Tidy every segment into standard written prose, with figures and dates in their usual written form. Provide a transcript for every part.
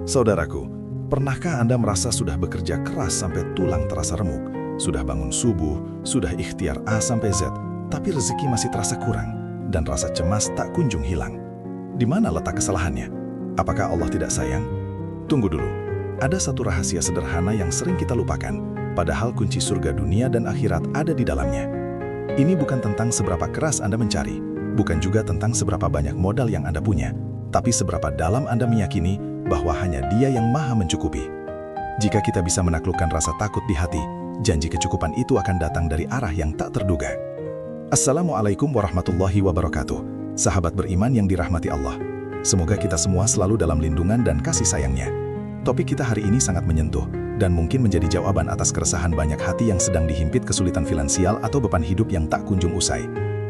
Saudaraku, pernahkah Anda merasa sudah bekerja keras sampai tulang terasa remuk, sudah bangun subuh, sudah ikhtiar A sampai Z, tapi rezeki masih terasa kurang, dan rasa cemas tak kunjung hilang? Di mana letak kesalahannya? Apakah Allah tidak sayang? Tunggu dulu, ada satu rahasia sederhana yang sering kita lupakan, padahal kunci surga dunia dan akhirat ada di dalamnya. Ini bukan tentang seberapa keras Anda mencari, bukan juga tentang seberapa banyak modal yang Anda punya, tapi seberapa dalam Anda meyakini bahwa hanya Dia yang Maha mencukupi. Jika kita bisa menaklukkan rasa takut di hati, janji kecukupan itu akan datang dari arah yang tak terduga. Assalamualaikum warahmatullahi wabarakatuh. Sahabat beriman yang dirahmati Allah. Semoga kita semua selalu dalam lindungan dan kasih sayangnya. Topik kita hari ini sangat menyentuh, dan mungkin menjadi jawaban atas keresahan banyak hati yang sedang dihimpit kesulitan finansial atau beban hidup yang tak kunjung usai.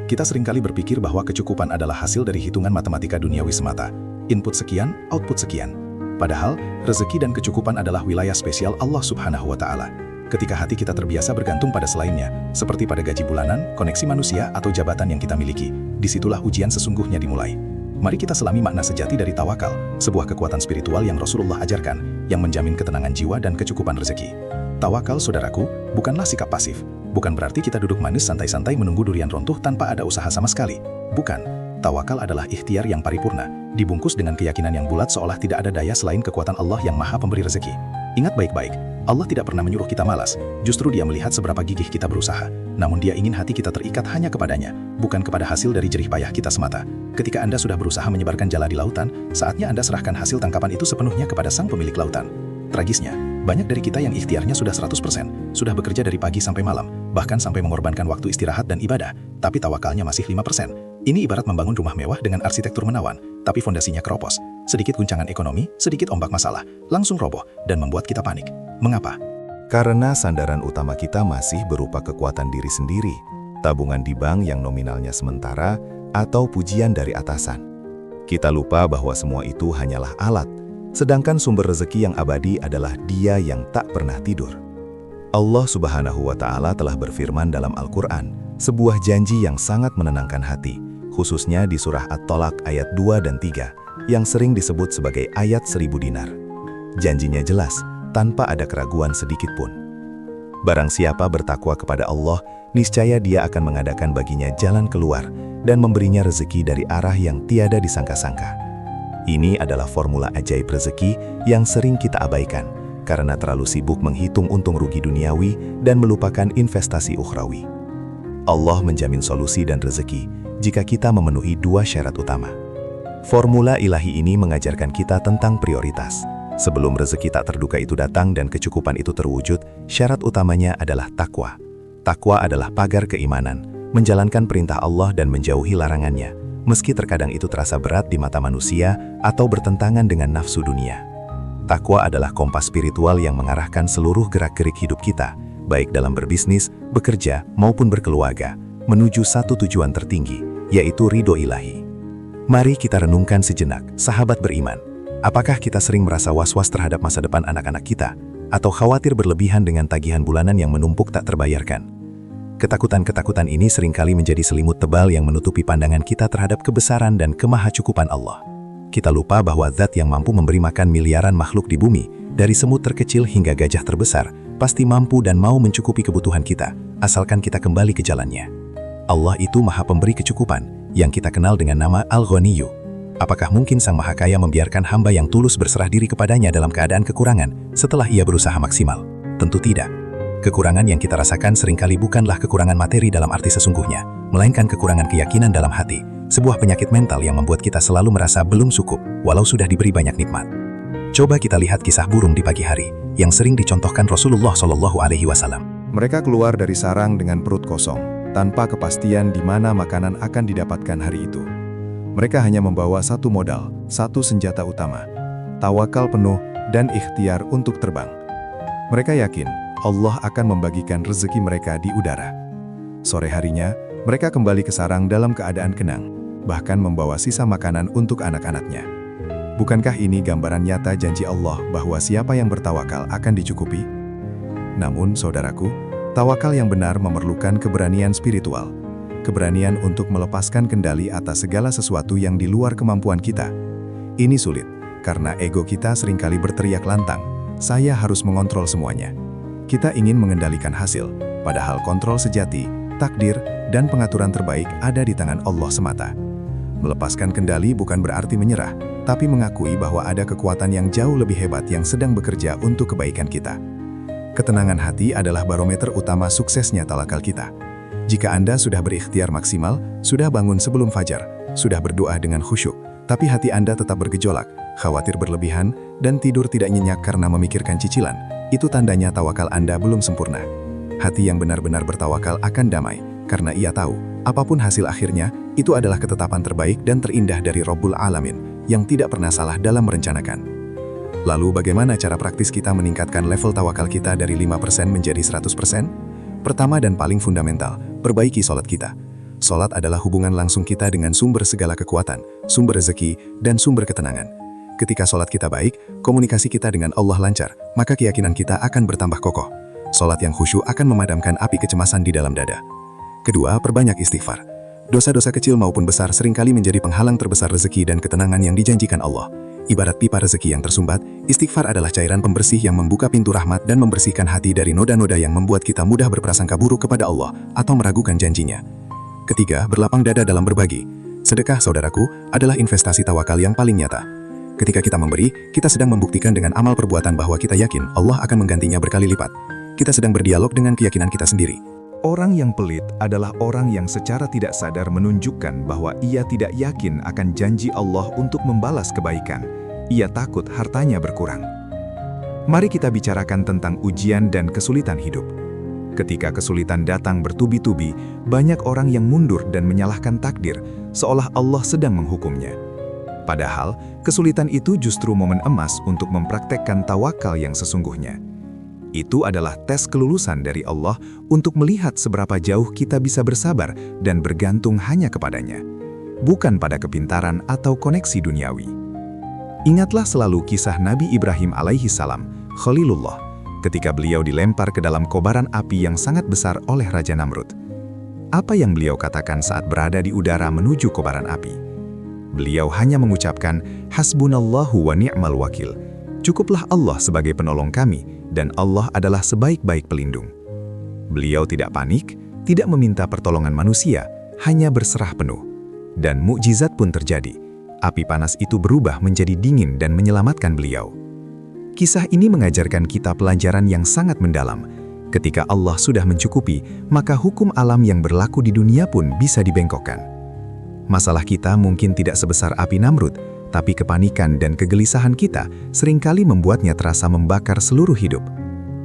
Kita seringkali berpikir bahwa kecukupan adalah hasil dari hitungan matematika duniawi semata. Input sekian, output sekian. Padahal, rezeki dan kecukupan adalah wilayah spesial Allah Subhanahu wa Ta'ala. Ketika hati kita terbiasa bergantung pada selainnya, seperti pada gaji bulanan, koneksi manusia, atau jabatan yang kita miliki, disitulah ujian sesungguhnya dimulai. Mari kita selami makna sejati dari tawakal, sebuah kekuatan spiritual yang Rasulullah ajarkan, yang menjamin ketenangan jiwa dan kecukupan rezeki. Tawakal, saudaraku, bukanlah sikap pasif. Bukan berarti kita duduk manis santai-santai menunggu durian runtuh tanpa ada usaha sama sekali. Bukan. Tawakal adalah ikhtiar yang paripurna, dibungkus dengan keyakinan yang bulat seolah tidak ada daya selain kekuatan Allah yang Maha Pemberi rezeki. Ingat baik-baik, Allah tidak pernah menyuruh kita malas, justru Dia melihat seberapa gigih kita berusaha. Namun Dia ingin hati kita terikat hanya kepadanya, bukan kepada hasil dari jerih payah kita semata. Ketika Anda sudah berusaha menyebarkan jala di lautan, saatnya Anda serahkan hasil tangkapan itu sepenuhnya kepada sang pemilik lautan. Tragisnya, banyak dari kita yang ikhtiarnya sudah 100%, sudah bekerja dari pagi sampai malam, bahkan sampai mengorbankan waktu istirahat dan ibadah, tapi tawakalnya masih 5%. Ini ibarat membangun rumah mewah dengan arsitektur menawan, tapi fondasinya keropos. Sedikit guncangan ekonomi, sedikit ombak masalah, langsung roboh dan membuat kita panik. Mengapa? Karena sandaran utama kita masih berupa kekuatan diri sendiri, tabungan di bank yang nominalnya sementara, atau pujian dari atasan. Kita lupa bahwa semua itu hanyalah alat, sedangkan sumber rezeki yang abadi adalah Dia yang tak pernah tidur. Allah Subhanahu wa Ta'ala telah berfirman dalam Al-Quran, sebuah janji yang sangat menenangkan hati, khususnya di surah At-Tolak ayat 2 dan 3, yang sering disebut sebagai ayat 1000 dinar. Janjinya jelas, tanpa ada keraguan sedikit pun. Barang siapa bertakwa kepada Allah, niscaya Dia akan mengadakan baginya jalan keluar dan memberinya rezeki dari arah yang tiada disangka-sangka. Ini adalah formula ajaib rezeki yang sering kita abaikan, karena terlalu sibuk menghitung untung rugi duniawi dan melupakan investasi ukhrawi. Allah menjamin solusi dan rezeki jika kita memenuhi dua syarat utama. Formula ilahi ini mengajarkan kita tentang prioritas. Sebelum rezeki tak terduga itu datang dan kecukupan itu terwujud, syarat utamanya adalah takwa. Takwa adalah pagar keimanan, menjalankan perintah Allah dan menjauhi larangannya, meski terkadang itu terasa berat di mata manusia atau bertentangan dengan nafsu dunia. Takwa adalah kompas spiritual yang mengarahkan seluruh gerak-gerik hidup kita, baik dalam berbisnis, bekerja, maupun berkeluarga, menuju satu tujuan tertinggi, yaitu ridho ilahi. Mari kita renungkan sejenak, sahabat beriman. Apakah kita sering merasa was-was terhadap masa depan anak-anak kita, atau khawatir berlebihan dengan tagihan bulanan yang menumpuk tak terbayarkan? Ketakutan-ketakutan ini seringkali menjadi selimut tebal yang menutupi pandangan kita terhadap kebesaran dan kemahacukupan Allah. Kita lupa bahwa Zat yang mampu memberi makan miliaran makhluk di bumi, dari semut terkecil hingga gajah terbesar, pasti mampu dan mau mencukupi kebutuhan kita, asalkan kita kembali ke jalannya. Allah itu Maha Pemberi kecukupan, yang kita kenal dengan nama Al-Ghaniyyu. Apakah mungkin Sang Maha Kaya membiarkan hamba yang tulus berserah diri kepadanya dalam keadaan kekurangan setelah ia berusaha maksimal? Tentu tidak. Kekurangan yang kita rasakan seringkali bukanlah kekurangan materi dalam arti sesungguhnya, melainkan kekurangan keyakinan dalam hati, sebuah penyakit mental yang membuat kita selalu merasa belum cukup, walau sudah diberi banyak nikmat. Coba kita lihat kisah burung di pagi hari, yang sering dicontohkan Rasulullah SAW. Mereka keluar dari sarang dengan perut kosong, tanpa kepastian di mana makanan akan didapatkan hari itu. Mereka hanya membawa satu modal, satu senjata utama, tawakal penuh dan ikhtiar untuk terbang. Mereka yakin Allah akan membagikan rezeki mereka di udara. Sore harinya, mereka kembali ke sarang dalam keadaan kenang, bahkan membawa sisa makanan untuk anak-anaknya. Bukankah ini gambaran nyata janji Allah bahwa siapa yang bertawakal akan dicukupi? Namun, saudaraku, tawakal yang benar memerlukan keberanian spiritual. Keberanian untuk melepaskan kendali atas segala sesuatu yang di luar kemampuan kita. Ini sulit, karena ego kita seringkali berteriak lantang, "Saya harus mengontrol semuanya." Kita ingin mengendalikan hasil, padahal kontrol sejati, takdir, dan pengaturan terbaik ada di tangan Allah semata. Melepaskan kendali bukan berarti menyerah, tapi mengakui bahwa ada kekuatan yang jauh lebih hebat yang sedang bekerja untuk kebaikan kita. Ketenangan hati adalah barometer utama suksesnya tawakal kita. Jika Anda sudah berikhtiar maksimal, sudah bangun sebelum fajar, sudah berdoa dengan khusyuk, tapi hati Anda tetap bergejolak, khawatir berlebihan, dan tidur tidak nyenyak karena memikirkan cicilan, itu tandanya tawakal Anda belum sempurna. Hati yang benar-benar bertawakal akan damai, karena ia tahu, apapun hasil akhirnya, itu adalah ketetapan terbaik dan terindah dari Rabbul Alamin, yang tidak pernah salah dalam merencanakan. Lalu bagaimana cara praktis kita meningkatkan level tawakal kita dari 5% menjadi 100%? Pertama dan paling fundamental, perbaiki sholat kita. Sholat adalah hubungan langsung kita dengan sumber segala kekuatan, sumber rezeki, dan sumber ketenangan. Ketika sholat kita baik, komunikasi kita dengan Allah lancar, maka keyakinan kita akan bertambah kokoh. Sholat yang khusyuk akan memadamkan api kecemasan di dalam dada. Kedua, perbanyak istighfar. Dosa-dosa kecil maupun besar seringkali menjadi penghalang terbesar rezeki dan ketenangan yang dijanjikan Allah. Ibarat pipa rezeki yang tersumbat, istighfar adalah cairan pembersih yang membuka pintu rahmat dan membersihkan hati dari noda-noda yang membuat kita mudah berprasangka buruk kepada Allah atau meragukan janjinya. Ketiga, berlapang dada dalam berbagi. Sedekah, saudaraku, adalah investasi tawakal yang paling nyata. Ketika kita memberi, kita sedang membuktikan dengan amal perbuatan bahwa kita yakin Allah akan menggantinya berkali lipat. Kita sedang berdialog dengan keyakinan kita sendiri. Orang yang pelit adalah orang yang secara tidak sadar menunjukkan bahwa ia tidak yakin akan janji Allah untuk membalas kebaikan. Ia takut hartanya berkurang. Mari kita bicarakan tentang ujian dan kesulitan hidup. Ketika kesulitan datang bertubi-tubi, banyak orang yang mundur dan menyalahkan takdir, seolah Allah sedang menghukumnya. Padahal, kesulitan itu justru momen emas untuk mempraktekkan tawakal yang sesungguhnya. Itu adalah tes kelulusan dari Allah untuk melihat seberapa jauh kita bisa bersabar dan bergantung hanya kepadanya, bukan pada kepintaran atau koneksi duniawi. Ingatlah selalu kisah Nabi Ibrahim alaihi salam, Khalilullah, ketika beliau dilempar ke dalam kobaran api yang sangat besar oleh Raja Namrud. Apa yang beliau katakan saat berada di udara menuju kobaran api? Beliau hanya mengucapkan, "Hasbunallahu wa ni'mal wakil." Cukuplah Allah sebagai penolong kami, dan Allah adalah sebaik-baik pelindung. Beliau tidak panik, tidak meminta pertolongan manusia, hanya berserah penuh. Dan mukjizat pun terjadi. Api panas itu berubah menjadi dingin dan menyelamatkan beliau. Kisah ini mengajarkan kita pelajaran yang sangat mendalam. Ketika Allah sudah mencukupi, maka hukum alam yang berlaku di dunia pun bisa dibengkokkan. Masalah kita mungkin tidak sebesar api Namrud, tapi kepanikan dan kegelisahan kita seringkali membuatnya terasa membakar seluruh hidup.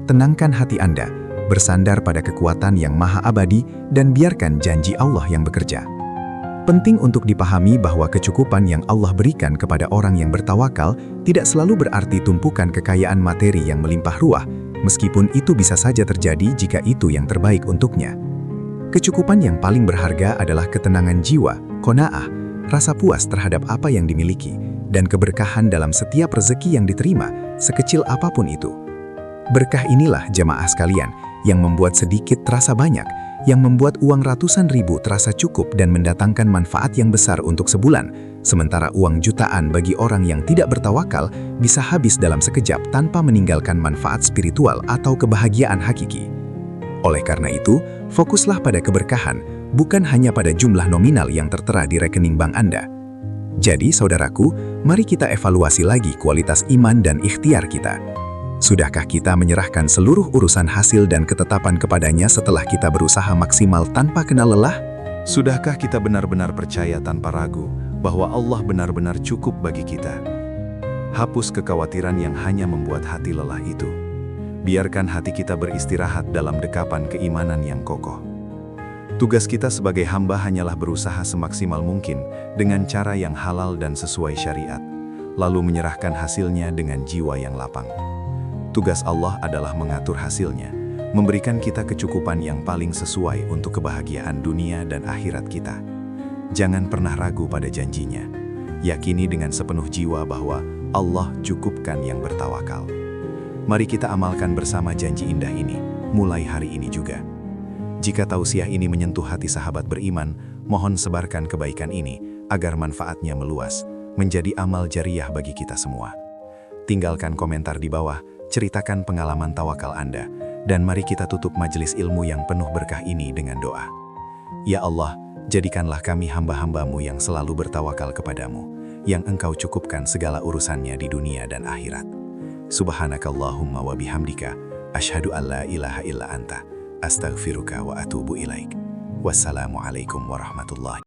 Tenangkan hati Anda, bersandar pada kekuatan yang maha abadi, dan biarkan janji Allah yang bekerja. Penting untuk dipahami bahwa kecukupan yang Allah berikan kepada orang yang bertawakal tidak selalu berarti tumpukan kekayaan materi yang melimpah ruah, meskipun itu bisa saja terjadi jika itu yang terbaik untuknya. Kecukupan yang paling berharga adalah ketenangan jiwa, qanaah, rasa puas terhadap apa yang dimiliki, dan keberkahan dalam setiap rezeki yang diterima, sekecil apapun itu. Berkah inilah jemaah sekalian yang membuat sedikit terasa banyak, yang membuat uang ratusan ribu terasa cukup dan mendatangkan manfaat yang besar untuk sebulan, sementara uang jutaan bagi orang yang tidak bertawakal bisa habis dalam sekejap tanpa meninggalkan manfaat spiritual atau kebahagiaan hakiki. Oleh karena itu, fokuslah pada keberkahan, bukan hanya pada jumlah nominal yang tertera di rekening bank Anda. Jadi, saudaraku, mari kita evaluasi lagi kualitas iman dan ikhtiar kita. Sudahkah kita menyerahkan seluruh urusan hasil dan ketetapan kepadanya setelah kita berusaha maksimal tanpa kenal lelah? Sudahkah kita benar-benar percaya tanpa ragu bahwa Allah benar-benar cukup bagi kita? Hapus kekhawatiran yang hanya membuat hati lelah itu. Biarkan hati kita beristirahat dalam dekapan keimanan yang kokoh. Tugas kita sebagai hamba hanyalah berusaha semaksimal mungkin dengan cara yang halal dan sesuai syariat, lalu menyerahkan hasilnya dengan jiwa yang lapang. Tugas Allah adalah mengatur hasilnya, memberikan kita kecukupan yang paling sesuai untuk kebahagiaan dunia dan akhirat kita. Jangan pernah ragu pada janjinya. Yakini dengan sepenuh jiwa bahwa Allah cukupkan yang bertawakal. Mari kita amalkan bersama janji indah ini, mulai hari ini juga. Jika tausiah ini menyentuh hati sahabat beriman, mohon sebarkan kebaikan ini agar manfaatnya meluas, menjadi amal jariah bagi kita semua. Tinggalkan komentar di bawah, ceritakan pengalaman tawakal Anda, dan mari kita tutup majelis ilmu yang penuh berkah ini dengan doa. Ya Allah, jadikanlah kami hamba-hambamu yang selalu bertawakal kepadamu, yang Engkau cukupkan segala urusannya di dunia dan akhirat. Subhanakallahumma wa bihamdika, asyhadu an la ilaha illa anta, astaghfiruka wa atubu ilaik. Wassalamualaikum warahmatullahi